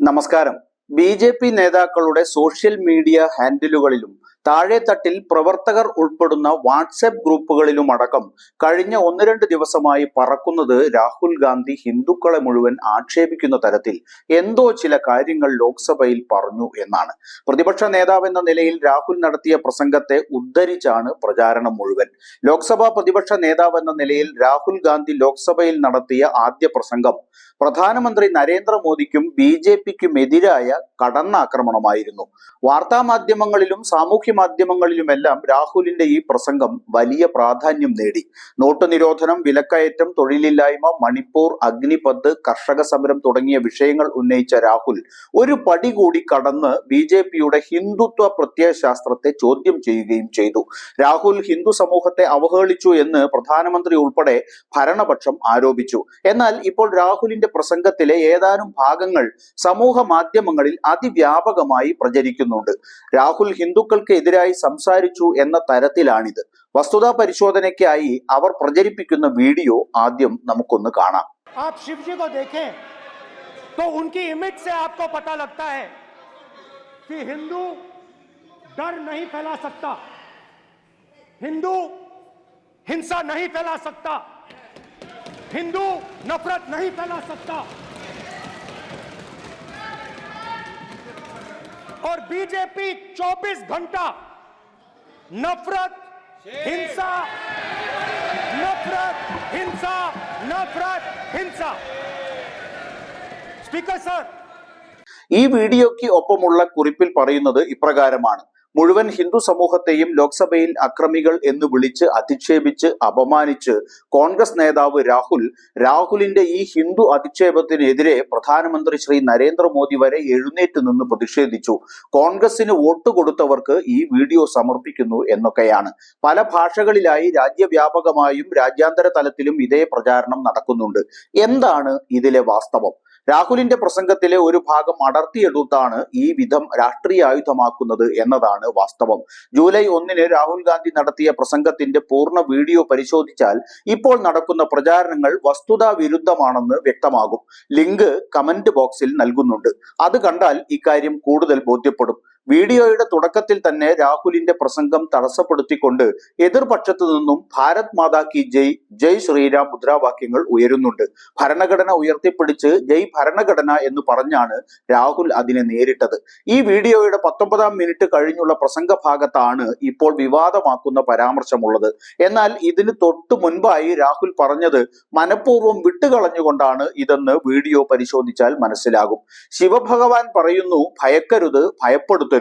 നമസ്കാരം. ബി.ജെ.പി. നേതാക്കളുടെ social media ഹാൻഡിലുകളിലും താഴെത്തട്ടിൽ പ്രവർത്തകർ ഉൾപ്പെടുന്ന വാട്സ്ആപ്പ് ഗ്രൂപ്പുകളിലുമടക്കം കഴിഞ്ഞ 1-2 ദിവസമായി പറക്കുന്നത് രാഹുൽ ഗാന്ധി ഹിന്ദുക്കളെ മുഴുവൻ ആക്ഷേപിക്കുന്ന തരത്തിൽ എന്തോ ചില കാര്യങ്ങൾ ലോക്സഭയിൽ പറഞ്ഞു എന്നാണ്. പ്രതിപക്ഷ നേതാവെന്ന നിലയിൽ രാഹുൽ നടത്തിയ പ്രസംഗത്തെ ഉദ്ധരിച്ചാണ് പ്രചാരണം മുഴുവൻ. ലോക്സഭാ പ്രതിപക്ഷ നേതാവെന്ന നിലയിൽ രാഹുൽ ഗാന്ധി ലോക്സഭയിൽ നടത്തിയ ആദ്യ പ്രസംഗം പ്രധാനമന്ത്രി നരേന്ദ്രമോദിക്കും ബി.ജെ.പിക്കും എതിരായ കടന്നാക്രമണമായിരുന്നു. വാർത്താ മാധ്യമങ്ങളിലും സാമൂഹ്യ മാധ്യമങ്ങളിലുമെല്ലാം രാഹുലിന്റെ ഈ പ്രസംഗം വലിയ പ്രാധാന്യം നേടി. നോട്ട് നിരോധനം, വിലക്കയറ്റം, തൊഴിലില്ലായ്മ, മണിപ്പൂർ, അഗ്നിപഥ്, കർഷക സമരം തുടങ്ങിയ വിഷയങ്ങൾ ഉന്നയിച്ച രാഹുൽ ഒരു പടി കൂടി കടന്ന് ബി.ജെ.പിയുടെ ഹിന്ദുത്വ പ്രത്യയശാസ്ത്രത്തെ ചോദ്യം ചെയ്യുകയും ചെയ്തു. രാഹുൽ ഹിന്ദു സമൂഹത്തെ അവഹേളിച്ചു എന്ന് പ്രധാനമന്ത്രി ഉൾപ്പെടെ ഭരണപക്ഷം ആരോപിച്ചു. എന്നാൽ ഇപ്പോൾ രാഹുലിന്റെ പ്രസംഗത്തിലെ ഏതാനും ഭാഗങ്ങൾ സമൂഹ മാധ്യമങ്ങളിൽ അതിവ്യാപകമായി പ്രചരിക്കുന്നുണ്ട്. രാഹുൽ ഹിന്ദുക്കൾക്ക് എതിരായി സംസാരിച്ചു എന്ന തരത്തിലാണിത്. വസ്തുതാ പരിശോധനയ്ക്കായി അവർ പ്രചരിപ്പിക്കുന്ന വീഡിയോ ആദ്യം നമുക്കൊന്ന് കാണാം. आप शिव जी को देखें तो उनकी इमेज से आपको पता लगता है कि हिंदू डर नहीं फैला सकता, हिंदू हिंसा नहीं फैला सकता, हिंदू नफरत नहीं फैला सकता। और बीजेपी 24 घंटा नफरत, हिंसा, नफरत, हिंसा, नफरत, हिंसा। स्पीकर सर, ഈ വീഡിയോയ്ക്ക് ഒപ്പമുള്ള കുറിപ്പിൽ പറയുന്നത് ഇപ്രകാരമാണ്: മുഴുവൻ ഹിന്ദു സമൂഹത്തെയും ലോക്സഭയിൽ അക്രമികൾ എന്ന് വിളിച്ച് അധിക്ഷേപിച്ച് അപമാനിച്ച് കോൺഗ്രസ് നേതാവ് രാഹുലിന്റെ ഈ ഹിന്ദു അധിക്ഷേപത്തിനെതിരെ പ്രധാനമന്ത്രി ശ്രീ നരേന്ദ്രമോദി വരെ എഴുന്നേറ്റ് നിന്ന് പ്രതിഷേധിച്ചു. കോൺഗ്രസിന് വോട്ട് കൊടുത്തവർക്ക് ഈ വീഡിയോ സമർപ്പിക്കുന്നു എന്നൊക്കെയാണ്. പല ഭാഷകളിലായി രാജ്യവ്യാപകമായും രാജ്യാന്തര തലത്തിലും ഇതേ പ്രചാരണം നടക്കുന്നുണ്ട്. എന്താണ് ഇതിലെ വാസ്തവം? രാഹുലിന്റെ പ്രസംഗത്തിലെ ഒരു ഭാഗം അടർത്തിയെടുത്താണ് ഈ വിധം രാഷ്ട്രീയ ആയുധമാക്കുന്നത് എന്നതാണ് വാസ്തവം. ജൂലൈ 1 രാഹുൽ ഗാന്ധി നടത്തിയ പ്രസംഗത്തിന്റെ പൂർണ്ണ വീഡിയോ പരിശോധിച്ചാൽ ഇപ്പോൾ നടക്കുന്ന പ്രചാരണങ്ങൾ വസ്തുതാ വിരുദ്ധമാണെന്ന് വ്യക്തമാകും. ലിങ്ക് കമന്റ് ബോക്സിൽ നൽകുന്നുണ്ട്. അത് കണ്ടാൽ ഇക്കാര്യം കൂടുതൽ ബോധ്യപ്പെടും. വീഡിയോയുടെ തുടക്കത്തിൽ തന്നെ രാഹുലിന്റെ പ്രസംഗം തടസ്സപ്പെടുത്തിക്കൊണ്ട് എതിർപക്ഷത്തു നിന്നും ഭാരത് മാതാ കി ജയ്, ജയ് ശ്രീരാം മുദ്രാവാക്യങ്ങൾ ഉയരുന്നുണ്ട്. ഭരണഘടന ഉയർത്തിപ്പിടിച്ച് ജയ് ഭരണഘടന എന്ന് പറഞ്ഞാണ് രാഹുൽ അതിനെ നേരിട്ടത്. ഈ വീഡിയോയുടെ 19-ാം മിനിറ്റ് കഴിഞ്ഞുള്ള പ്രസംഗ ഭാഗത്താണ് ഇപ്പോൾ വിവാദമാക്കുന്ന പരാമർശമുള്ളത്. എന്നാൽ ഇതിന് തൊട്ടു മുൻപായി രാഹുൽ പറഞ്ഞത് മനഃപൂർവ്വം വിട്ടുകളഞ്ഞുകൊണ്ടാണ് ഇതെന്ന് വീഡിയോ പരിശോധിച്ചാൽ മനസ്സിലാകും. ശിവഭഗവാൻ പറയുന്നു, ഭയക്കരുത്, ഭയപ്പെടുത്തരുത്.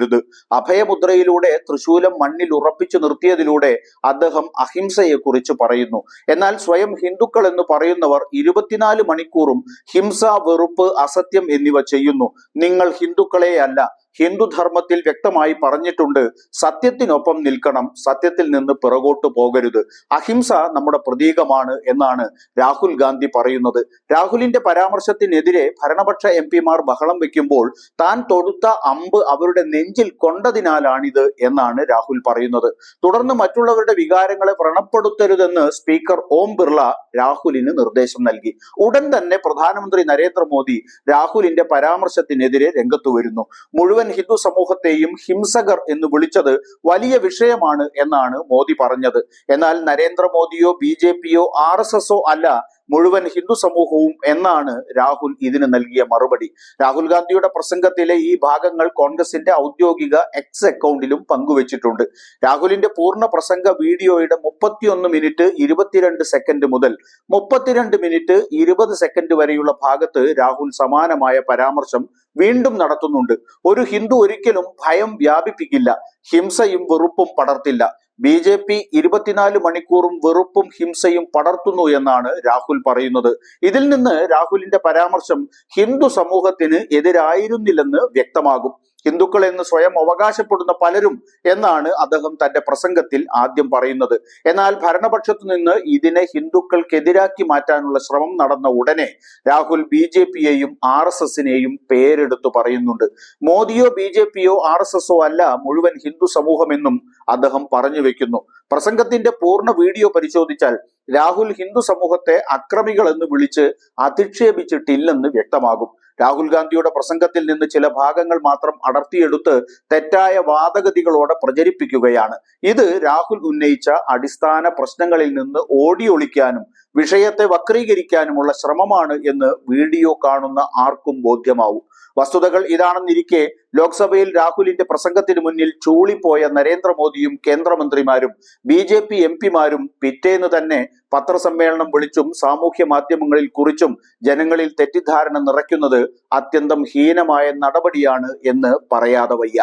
അഭയമുദ്രയിലൂടെ തൃശൂലം മണ്ണിൽ ഉറപ്പിച്ചു നിർത്തിയതിലൂടെ അദ്ദേഹം അഹിംസയെ കുറിച്ച് പറയുന്നു. എന്നാൽ സ്വയം ഹിന്ദുക്കൾ എന്ന് പറയുന്നവർ 24 മണിക്കൂറും ഹിംസ, വെറുപ്പ്, അസത്യം എന്നിവ ചെയ്യുന്നു. നിങ്ങൾ ഹിന്ദുക്കളെയല്ല. ഹിന്ദുധർമ്മത്തിൽ വ്യക്തമായി പറഞ്ഞിട്ടുണ്ട്, സത്യത്തിനൊപ്പം നിൽക്കണം, സത്യത്തിൽ നിന്ന് പിറകോട്ട് പോകരുത്. അഹിംസ നമ്മുടെ പ്രതീകമാണ് എന്നാണ് രാഹുൽ ഗാന്ധി പറയുന്നത്. രാഹുലിന്റെ പരാമർശത്തിനെതിരെ ഭരണപക്ഷ എംപിമാർ ബഹളം വെക്കുമ്പോൾ താൻ തൊടുത്ത അമ്പ് അവരുടെ നെഞ്ചിൽ കൊണ്ടതിനാലാണിത് എന്നാണ് രാഹുൽ പറയുന്നത്. തുടർന്ന് മറ്റുള്ളവരുടെ വികാരങ്ങളെ വ്രണപ്പെടുത്തരുതെന്ന് സ്പീക്കർ ഓം ബിർള രാഹുലിന് നിർദ്ദേശം നൽകി. ഉടൻ തന്നെ പ്രധാനമന്ത്രി നരേന്ദ്രമോദി രാഹുലിന്റെ പരാമർശത്തിനെതിരെ രംഗത്തു വരുന്നു. മുഴുവൻ ഹിന്ദു സമൂഹത്തെയും ഹിംസകർ എന്ന് വിളിച്ചത് വലിയ വിഷയമാണ് എന്നാണ് മോദി പറഞ്ഞത്. എന്നാൽ നരേന്ദ്രമോദിയോ ബി.ജെ.പിയോ ആർ.എസ്.എസോ അല്ല മുഴുവൻ ഹിന്ദു സമൂഹവും എന്നാണ് രാഹുൽ ഇതിന് നൽകിയ മറുപടി. രാഹുൽ ഗാന്ധിയുടെ പ്രസംഗത്തിലെ ഈ ഭാഗങ്ങൾ കോൺഗ്രസിന്റെ ഔദ്യോഗിക എക്സ് അക്കൗണ്ടിലും പങ്കുവച്ചിട്ടുണ്ട്. രാഹുലിന്റെ പൂർണ്ണ പ്രസംഗ വീഡിയോയുടെ 31 മിനിറ്റ് 22 സെക്കൻഡ് മുതൽ 32 മിനിറ്റ് 20 സെക്കൻഡ് വരെയുള്ള ഭാഗത്ത് രാഹുൽ സമാനമായ പരാമർശം വീണ്ടും നടത്തുന്നുണ്ട്. ഒരു ഹിന്ദു ഒരിക്കലും ഭയം വ്യാപിപ്പിക്കില്ല, ഹിംസയും വെറുപ്പും പടർത്തില്ല. ബി.ജെ.പി 24 മണിക്കൂറും വെറുപ്പും ഹിംസയും പടർത്തുന്നു എന്നാണ് രാഹുൽ പറയുന്നത്. ഇതിൽ നിന്ന് രാഹുലിന്റെ പരാമർശം ഹിന്ദു സമൂഹത്തിന് എതിരായിരുന്നില്ലെന്ന് വ്യക്തമാകും. ഹിന്ദുക്കൾ എന്ന് സ്വയം അവകാശപ്പെടുന്ന പലരും എന്നാണ് അദ്ദേഹം തന്റെ പ്രസംഗത്തിൽ ആദ്യം പറയുന്നത്. എന്നാൽ ഭരണപക്ഷത്തു നിന്ന് ഇതിനെ ഹിന്ദുക്കൾക്കെതിരാക്കി മാറ്റാനുള്ള ശ്രമം നടന്ന ഉടനെ രാഹുൽ ബി.ജെ.പിയെയും ആർ.എസ്.എസിനെയും പേരെടുത്തു പറയുന്നുണ്ട്. മോദിയോ ബി.ജെ.പിയോ ആർ.എസ്.എസോ അല്ല മുഴുവൻ ഹിന്ദു സമൂഹമെന്നും അദ്ദേഹം പറഞ്ഞു വെക്കുന്നു. പ്രസംഗത്തിന്റെ പൂർണ്ണ വീഡിയോ പരിശോധിച്ചാൽ രാഹുൽ ഹിന്ദു സമൂഹത്തെ അക്രമികൾ എന്ന് വിളിച്ച് അധിക്ഷേപിച്ചിട്ടില്ലെന്ന് വ്യക്തമാകും. രാഹുൽ ഗാന്ധിയുടെ പ്രസംഗത്തിൽ നിന്ന് ചില ഭാഗങ്ങൾ മാത്രം അടർത്തിയെടുത്ത് തെറ്റായ വാദഗതികളോടെ പ്രചരിപ്പിക്കുകയാണ്. ഇത് രാഹുൽ ഉന്നയിച്ച അടിസ്ഥാന പ്രശ്നങ്ങളിൽ നിന്ന് ഓടിയൊളിക്കാനും വിഷയത്തെ വക്രീകരിക്കാനുമുള്ള ശ്രമമാണ് എന്ന് വീഡിയോ കാണുന്ന ആർക്കും ബോധ്യമാവും. വസ്തുതകൾ ഇതാണെന്നിരിക്കെ ലോക്സഭയിൽ രാഹുലിന്റെ പ്രസംഗത്തിന് മുന്നിൽ ചൂളിപ്പോയ നരേന്ദ്രമോദിയും കേന്ദ്രമന്ത്രിമാരും BJP MP-മാരും പിറ്റേന്ന് തന്നെ പത്രസമ്മേളനം വിളിച്ചും സാമൂഹ്യ മാധ്യമങ്ങളിൽ കുറിച്ചും ജനങ്ങളിൽ തെറ്റിദ്ധാരണ നിറയ്ക്കുന്നത് അത്യന്തം ഹീനമായ നടപടിയാണ് എന്ന് പറയാതെ വയ്യ.